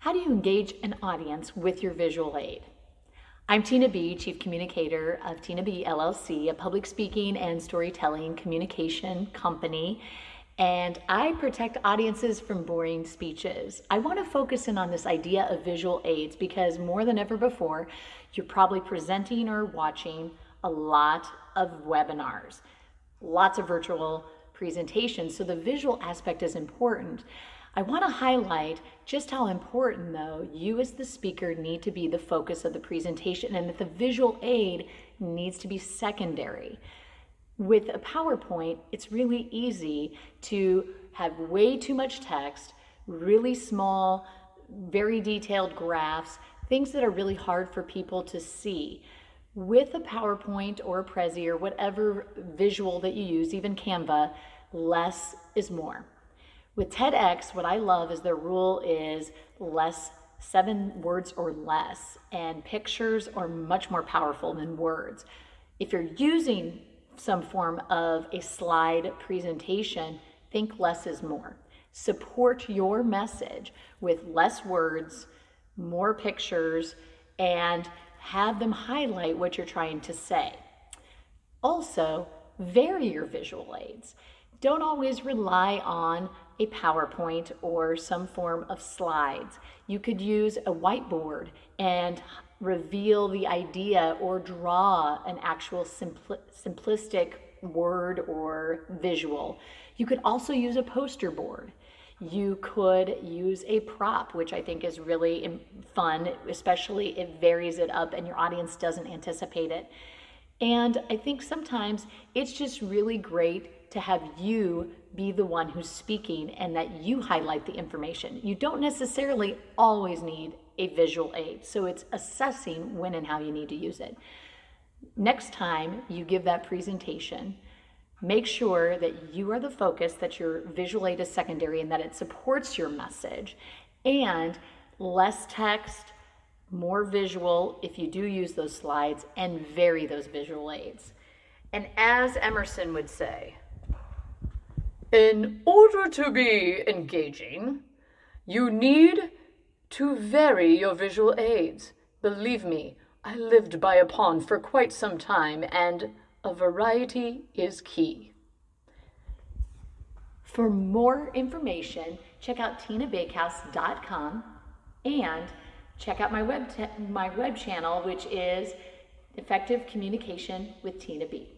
How do you engage an audience with your visual aid? I'm Tina B., Chief Communicator of Tina B. LLC, a public speaking and storytelling communication company, and I protect audiences from boring speeches. I want to focus in on this idea of visual aids because more than ever before, you're probably presenting or watching a lot of webinars, lots of virtual presentations, so the visual aspect is important. I want to highlight just how important, though, you as the speaker need to be the focus of the presentation and that the visual aid needs to be secondary. With a PowerPoint, it's really easy to have way too much text, really small, very detailed graphs, things that are really hard for people to see. With a PowerPoint or a Prezi or whatever visual that you use, even Canva, less is more. With TEDx, what I love is their rule is 7 words or less, and pictures are much more powerful than words. If you're using some form of a slide presentation, think less is more. Support your message with less words, more pictures, and have them highlight what you're trying to say. Also, vary your visual aids. Don't always rely on a PowerPoint or some form of slides. You could use a whiteboard and reveal the idea or draw an actual simplistic word or visual. You could also use a poster board. You could use a prop, which I think is really fun, especially if it varies it up and your audience doesn't anticipate it. And I think sometimes it's just really great to have you be the one who's speaking and that you highlight the information. You don't necessarily always need a visual aid, so it's assessing when and how you need to use it. Next time you give that presentation, make sure that you are the focus, that your visual aid is secondary and that it supports your message, and less text, more visual if you do use those slides, and vary those visual aids. And as Emerson would say, in order to be engaging, you need to vary your visual aids. Believe me, I lived by a pond for quite some time, and a variety is key. For more information, check out tinabakehouse.com and check out my web channel, which is Effective Communication with Tina B.